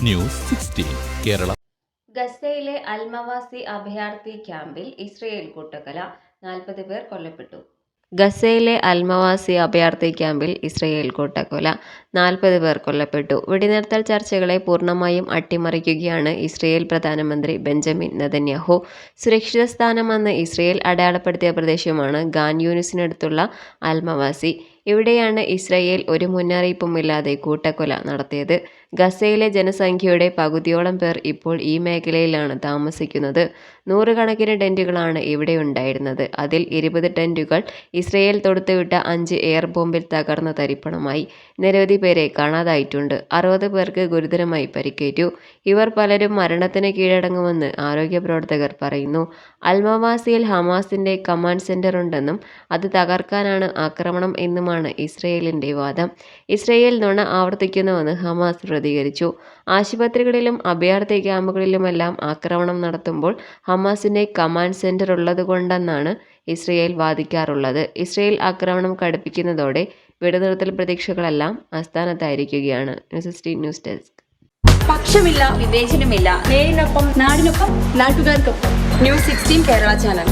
News 16 Kerala. ഗസയിലെ അൽമവാസി അഭയാർത്ഥി ക്യാമ്പിൽ ഇസ്രയേൽ കൂട്ടക്കൊല, 40 പേർ കൊല്ലപ്പെട്ടു. ഗസയിലെ അൽമവാസി അഭയാർത്ഥി ക്യാമ്പിൽ ഇസ്രയേൽ കൂട്ടക്കൊല, 40 പേർ കൊല്ലപ്പെട്ടു. വെടിനിർത്തൽ ചർച്ചകളെ പൂർണ്ണമായും അട്ടിമറിക്കുകയാണ് ഇസ്രയേൽ പ്രധാനമന്ത്രി ബെഞ്ചമിൻ നെതന്യാഹു. സുരക്ഷിത സ്ഥാനമെന്ന് ഇസ്രയേൽ അടയാളപ്പെടുത്തിയ പ്രദേശമാണ് ഖാൻ യൂനിസിനടുത്തുള്ള അൽമവാസി. ഇവിടെയാണ് ഇസ്രയേൽ ഒരു മുന്നറിയിപ്പുമില്ലാതെ കൂട്ടക്കൊല നടത്തിയത്. ഗസയിലെ ജനസംഖ്യയുടെ പകുതിയോളം പേർ ഇപ്പോൾ ഈ മേഖലയിലാണ് താമസിക്കുന്നത്. 100 കണക്കിന് ടെന്റുകളാണ് ഇവിടെ ഉണ്ടായിരുന്നത്. അതിൽ 20 ടെന്റുകൾ ഇസ്രയേൽ തൊടുത്തുവിട്ട 5 എയർ ബോംബിൽ തകർന്ന തരിപ്പണമായി. നിരവധി പേരെ കാണാതായിട്ടുണ്ട്. 60 പേർക്ക് ഗുരുതരമായി പരിക്കേറ്റു. ഇവർ പലരും മരണത്തിന് കീഴടങ്ങുമെന്ന് ആരോഗ്യ പ്രവർത്തകർ പറയുന്നു. അൽമവാസിയിൽ ഹമാസിന്റെ കമാൻഡ് സെന്റർ ഉണ്ടെന്നും അത് തകർക്കാനാണ് ആക്രമണം എന്നുമാണ് ഇസ്രയേലിന്റെ വാദം. ഇസ്രയേൽ നുണ ആവർത്തിക്കുന്നുവെന്ന് ഹമാസ് പ്രതികരിച്ചു. ആശുപത്രികളിലും അഭയാർത്ഥി ക്യാമ്പുകളിലുമെല്ലാം ആക്രമണം നടത്തുമ്പോൾ ഹമാസിന്റെ കമാൻഡ് സെന്റർ ഉള്ളതുകൊണ്ടെന്നാണ് ഇസ്രയേൽ വാദിക്കാറുള്ളത്. ഇസ്രയേൽ ആക്രമണം കടുപ്പിക്കുന്നതോടെ വെടിനിർത്തൽ പ്രതീക്ഷകളെല്ലാം അസ്ഥാനത്തായിരിക്കുകയാണ്. News desk. പക്ഷമില്ല, വിവേചനമില്ല. നേരിനൊപ്പം, നാടിനൊപ്പം, നാട്ടുകാർക്കൊപ്പം. News 16 Kerala channel.